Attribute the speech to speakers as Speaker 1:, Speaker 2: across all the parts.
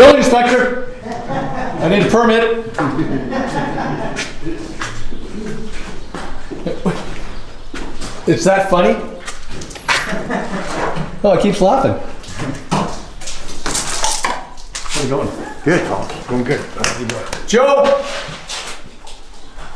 Speaker 1: Building inspector! I need a permit. It's that funny? Oh, it keeps laughing. How's it going?
Speaker 2: Good, Paul. Going good.
Speaker 1: Joe!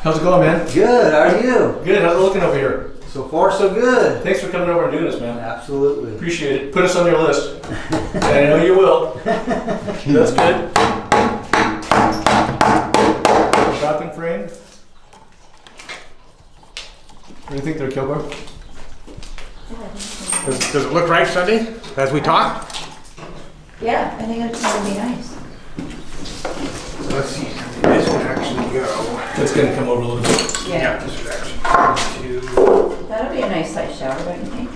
Speaker 1: How's it going, man?
Speaker 2: Good. How are you?
Speaker 1: Good. How's it looking over here?
Speaker 2: So far, so good.
Speaker 1: Thanks for coming over and doing this, man.
Speaker 2: Absolutely.
Speaker 1: Appreciate it. Put us on your list. And I know you will. That's good. Shopping frame. What do you think there, Kilgore?
Speaker 3: Does it look right, Sunday, as we talk?
Speaker 4: Yeah, I think it's gonna be nice.
Speaker 3: Let's see, this would actually go.
Speaker 1: That's gonna come over a little bit.
Speaker 3: Yeah, this would actually go to.
Speaker 4: That'll be a nice size shower, don't you think?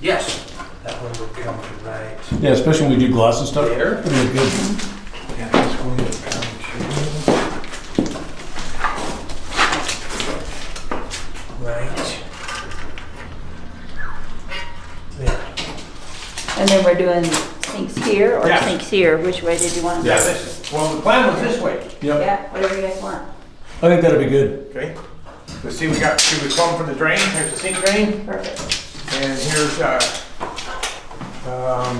Speaker 3: Yes. That one would come to right
Speaker 1: Yeah, especially when we do gloss and stuff.
Speaker 3: there.
Speaker 1: It'll look good.
Speaker 3: And this one would come to. Right. There.
Speaker 4: And then we're doing sinks here or
Speaker 3: Yeah.
Speaker 4: sinks here? Which way did you want them?
Speaker 3: Yeah, this, well, the plan was this way.
Speaker 1: Yep.
Speaker 4: Yeah, whatever you guys want.
Speaker 1: I think that'll be good.
Speaker 3: Okay. Let's see, we got, see we come from the drain. Here's the sink drain.
Speaker 4: Perfect.
Speaker 3: And here's,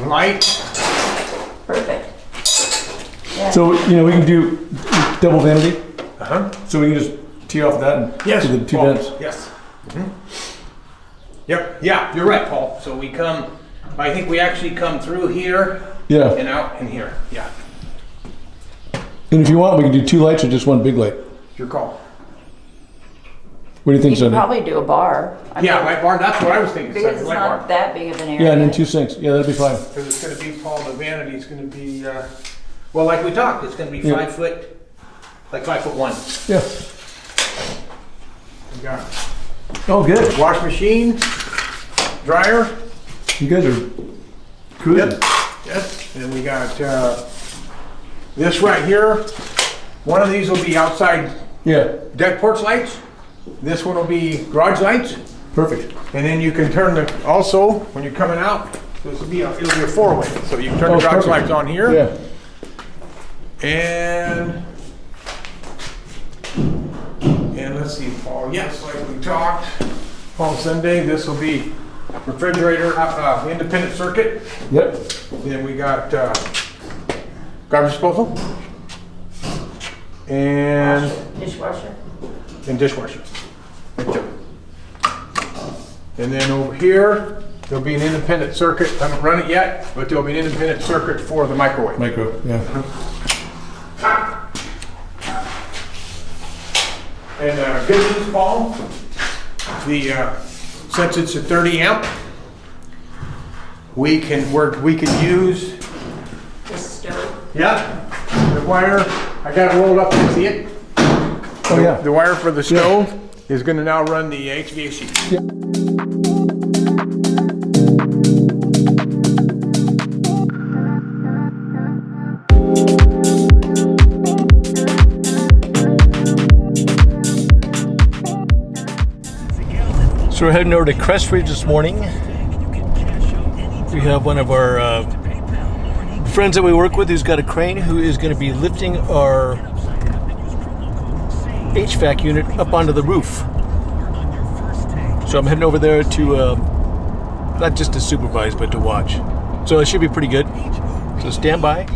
Speaker 3: light.
Speaker 4: Perfect. Yeah.
Speaker 1: So, you know, we can do double vanity.
Speaker 3: Uh-huh.
Speaker 1: So we can just tee off that and
Speaker 3: Yes.
Speaker 1: to the two
Speaker 3: Paul.
Speaker 1: vents.
Speaker 3: Yes. Yep, yeah, you're right, Paul. So we come, I think we actually come through here
Speaker 1: Yeah.
Speaker 3: and out in here. Yeah,
Speaker 1: And if you want, we can do two lights or just one big light.
Speaker 3: your call.
Speaker 1: What do you think,
Speaker 4: You could
Speaker 1: Sunday?
Speaker 4: probably do a bar. I
Speaker 3: Yeah,
Speaker 4: mean,
Speaker 3: light bar, that's what I was thinking.
Speaker 4: because it's
Speaker 3: light
Speaker 4: not
Speaker 3: bar.
Speaker 4: that big of an area.
Speaker 1: Yeah, and then two sinks. Yeah, that'd be fine.
Speaker 3: Because it's gonna be, Paul, the vanity is gonna be, well, like we talked, it's gonna be
Speaker 1: Yeah.
Speaker 3: 5 foot, like 5'1".
Speaker 1: Yeah.
Speaker 3: We got
Speaker 1: Oh, good.
Speaker 3: wash machine, dryer.
Speaker 1: You guys are cruising.
Speaker 3: Yep. Yes, and we got, this right here. One of these will be outside
Speaker 1: Yeah,
Speaker 3: deck porch lights. This one will be garage lights.
Speaker 1: perfect.
Speaker 3: And then you can turn the, also, when you're coming out, it'll be a 4-way. So you can turn
Speaker 1: Oh,
Speaker 3: the garage
Speaker 1: perfect.
Speaker 3: lights on here.
Speaker 1: Yeah.
Speaker 3: And let's see, Paul, yes, like we talked, Paul, Sunday, this will be refrigerator, independent circuit.
Speaker 1: Yep.
Speaker 3: Then we got, garbage disposal. And
Speaker 4: Dishwasher.
Speaker 3: dishwasher. Right there. And then over here, there'll be an independent circuit. I haven't run it yet, but there'll be an independent circuit for the microwave.
Speaker 1: Micro, yeah.
Speaker 3: And good news, Paul, since it's a 30 amp, we can use,
Speaker 4: The stove.
Speaker 3: yeah, the wire. I got it rolled up, you see it?
Speaker 1: Oh, yeah.
Speaker 3: The wire for the stove is gonna now run the HVAC.
Speaker 1: So we're heading over to Crestridge this morning. We have one of our friends that we work with who's got a crane who is going to be lifting our HVAC unit up onto the roof. So I'm heading over there to not just to supervise, but to watch. So it should be pretty good. So stand by.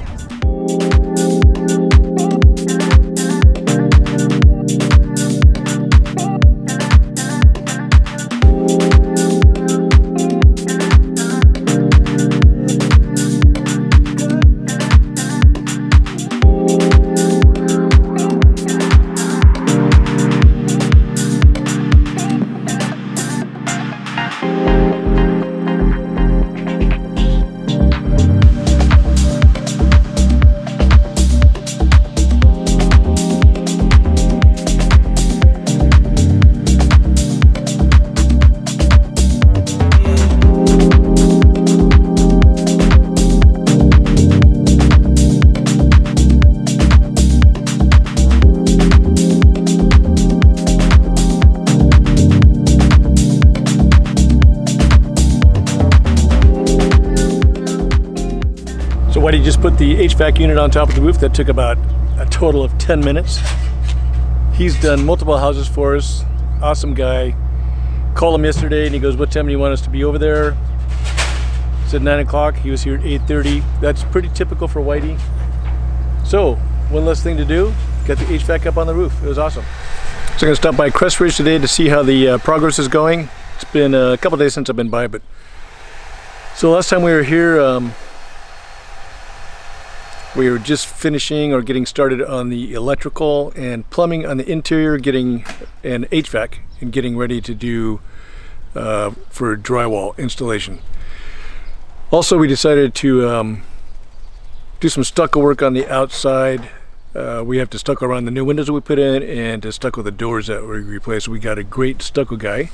Speaker 1: Whitey just put the HVAC unit on top of the roof. That took about a total of 10 minutes. He's done multiple houses for us. Awesome guy. Called him yesterday and he goes, what time do you want us to be over there? Said 9 o'clock. He was here at 8:30. That's pretty typical for Whitey. So, one less thing to do. Got the HVAC up on the roof. It was awesome. So I'm going to stop by Crest Ridge today to see how the progress is going. It's been a couple days since I've been by, but so last time we were here, we were just finishing or getting started on the electrical and plumbing on the interior, and HVAC, and getting ready to do for drywall installation. Also, we decided to do some stucco work on the outside. We have to stucco around the new windows that we put in and to stucco the doors that we replaced. We got a great stucco guy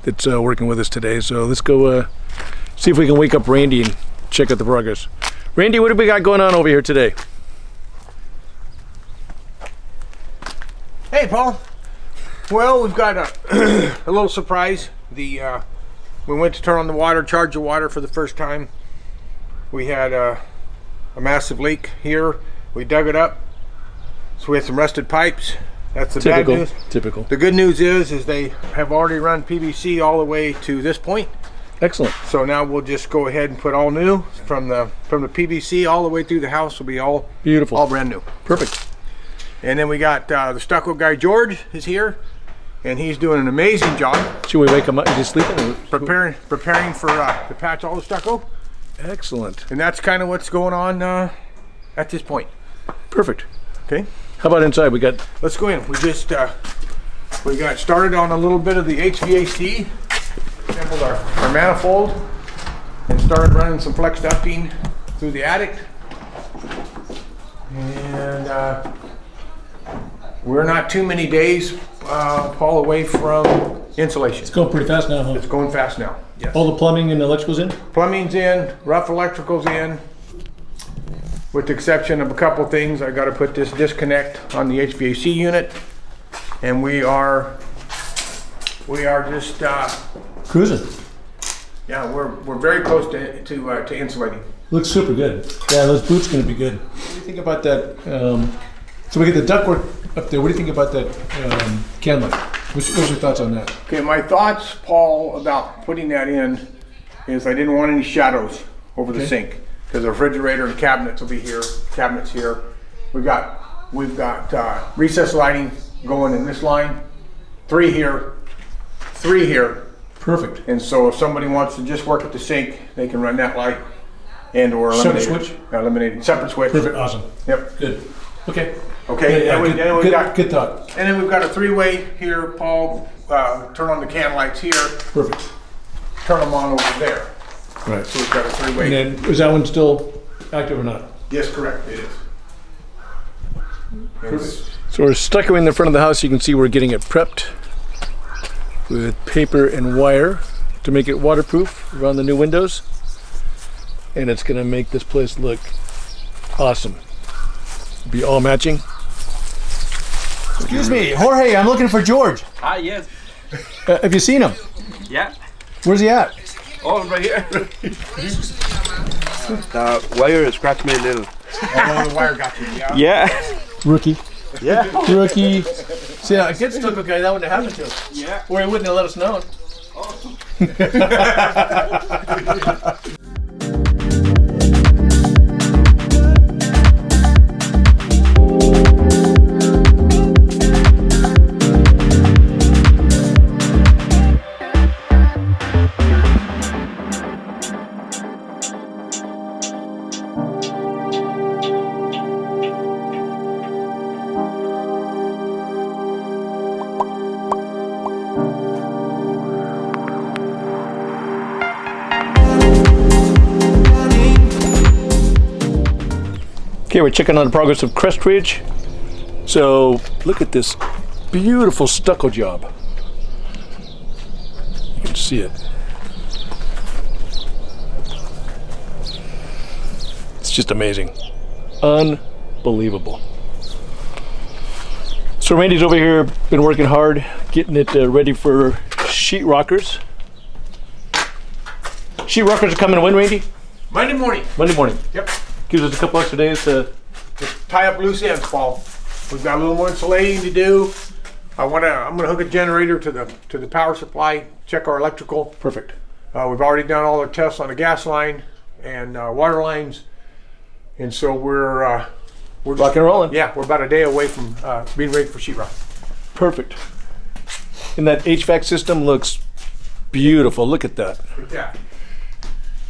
Speaker 1: that's working with us today. So let's go see if we can wake up Randy and check out the progress. Randy, what do we got going on over here today?
Speaker 3: Hey, Paul. Well, we've got a little surprise. We went to turn on the water, charge the water for the first time. We had a massive leak here. We dug it up. So we had some rusted pipes. That's the bad news.
Speaker 1: Typical.
Speaker 3: The good news is they have already run PVC all the way to this point.
Speaker 1: Excellent.
Speaker 3: So now we'll just go ahead and put all new from the PVC all the way through the house. Will be all
Speaker 1: beautiful,
Speaker 3: all brand new.
Speaker 1: Perfect.
Speaker 3: And then we got the stucco guy George is here, and he's doing an amazing job.
Speaker 1: Should we wake him up? Is he sleeping?
Speaker 3: Preparing for to patch all the stucco.
Speaker 1: Excellent.
Speaker 3: And that's kind of what's going on at this point.
Speaker 1: Perfect.
Speaker 3: Okay.
Speaker 1: How about inside?
Speaker 3: Let's go in. We just we got started on a little bit of the HVAC. Assembled our manifold and started running some flex ducting through the attic. And we're not too many days, Paul, away from insulation.
Speaker 1: It's going pretty fast now, huh?
Speaker 3: It's going fast now. Yes.
Speaker 1: All the plumbing and electrical's in?
Speaker 3: Plumbing's in, rough electrical's in. With the exception of a couple things, I got to put this disconnect on the HVAC unit, and we are just
Speaker 1: cruising.
Speaker 3: yeah, we're very close to insulating.
Speaker 1: Looks super good. Yeah, those boots going to be good. What do you think about that? So we get the ductwork up there. What do you think about that can light? What's your thoughts on that?
Speaker 3: Okay, my thoughts, Paul, about putting that in is I didn't want any shadows over the sink because the refrigerator and cabinets will be here. Cabinets here. We've got recessed lighting going in this line. 3 here.
Speaker 1: Perfect.
Speaker 3: And so if somebody wants to just work at the sink, they can run that light and or eliminate
Speaker 1: separate switch.
Speaker 3: Eliminating separate switch.
Speaker 1: Perfect. Awesome.
Speaker 3: Yep.
Speaker 1: Good. Okay.
Speaker 3: Okay.
Speaker 1: Yeah,
Speaker 3: and
Speaker 1: good thought.
Speaker 3: And then we've got a 3-way here, Paul. Turn on the can lights here.
Speaker 1: Perfect.
Speaker 3: Turn them on over there.
Speaker 1: Right.
Speaker 3: So we've got a 3-way.
Speaker 1: And then is that one still active or not?
Speaker 3: Yes, correct. It is.
Speaker 1: Perfect. So we're stuck in the front of the house. You can see we're getting it prepped with paper and wire to make it waterproof around the new windows. And it's going to make this place look awesome. Be all matching.
Speaker 2: Excuse me, Jorge, I'm looking for George.
Speaker 5: Ah, yes.
Speaker 1: Have you seen him?
Speaker 5: Yeah.
Speaker 1: Where's he at?
Speaker 5: Oh, right here. The wire scratched me a little.
Speaker 3: Oh, the wire got you, yeah?
Speaker 5: Yeah.
Speaker 1: Rookie.
Speaker 5: Yeah.
Speaker 1: Rookie. See, I get stuck, okay, that wouldn't have happened to him.
Speaker 5: Yeah.
Speaker 1: Or he wouldn't have let us know. Okay, we're checking on the progress of Crest Ridge. So look at this beautiful stucco job. You can see it. It's just amazing. Unbelievable. So Randy's over here, been working hard, getting it ready for sheet rockers. Sheet rockers are coming when, Randy?
Speaker 3: Monday morning.
Speaker 1: Monday morning.
Speaker 3: Yep.
Speaker 1: Gives us a couple extra days to.
Speaker 3: Just tie up loose ends, Paul. We've got a little more insulating to do. I'm gonna hook a generator to the power supply, check our electrical.
Speaker 1: Perfect.
Speaker 3: We've already done all our tests on the gas line and water lines, and so we're
Speaker 1: Rocking and rolling.
Speaker 3: yeah, we're about a day away from being ready for sheetrock.
Speaker 1: Perfect. And that HVAC system looks beautiful. Look at that.
Speaker 3: Yeah.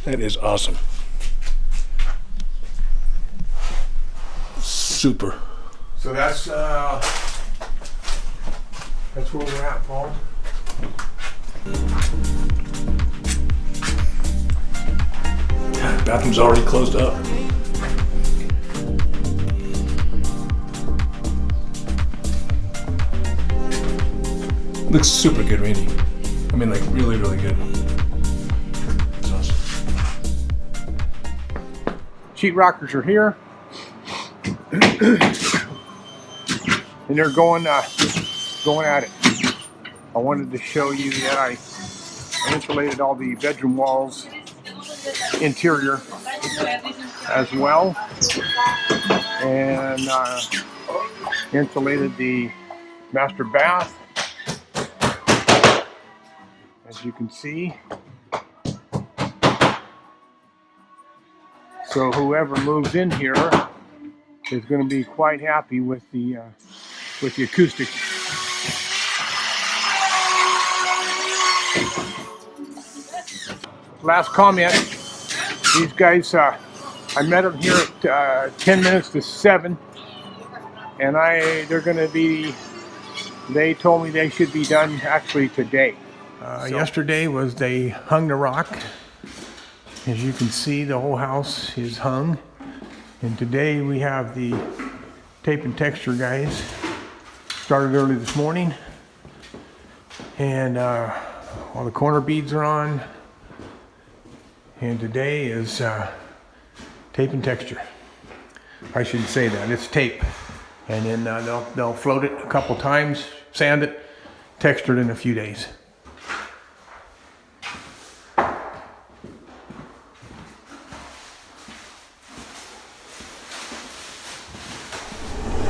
Speaker 1: That is awesome. Super.
Speaker 3: So that's where we're at, Paul.
Speaker 1: Bathroom's already closed up. Looks super good, Randy. I mean, like really, really good. That's awesome.
Speaker 3: Sheetrockers are here, and they're going at it. I wanted to show you that I insulated all the bedroom walls, interior as well, and insulated the master bath, as you can see. So whoever moves in here is going to be quite happy with the acoustic. Last comment, these guys, I met them here at 10 minutes to 7, and they're going to be, they told me they should be done actually today. Yesterday they hung the rock. As you can see, the whole house is hung. And today we have the tape and texture guys. Started early this morning. And all the corner beads are on. And today is tape and texture. I shouldn't say that, it's tape. And then they'll float it a couple times, sand it, texture it in a few days.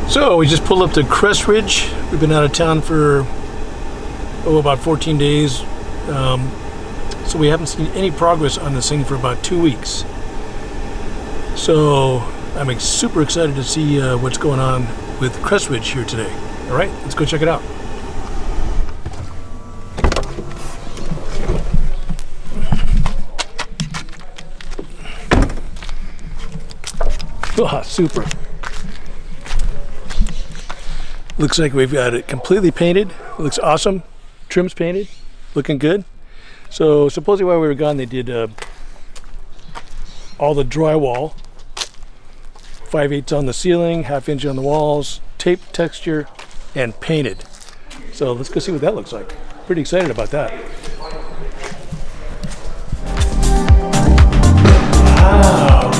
Speaker 1: So we just pulled up to Crest Ridge. We've been out of town for about 14 days. So we haven't seen any progress on this thing for about 2 weeks. So I'm super excited to see what's going on with Crest Ridge here today. All right, let's go check it out. Oh, super. Looks like we've got it completely painted. It looks awesome. Trim's painted, looking good. So supposedly while we were gone, they did all the drywall, 5/8 on the ceiling, 1/2 inch on the walls, tape, texture, and painted. So let's go see what that looks like. Pretty excited about that. Wow.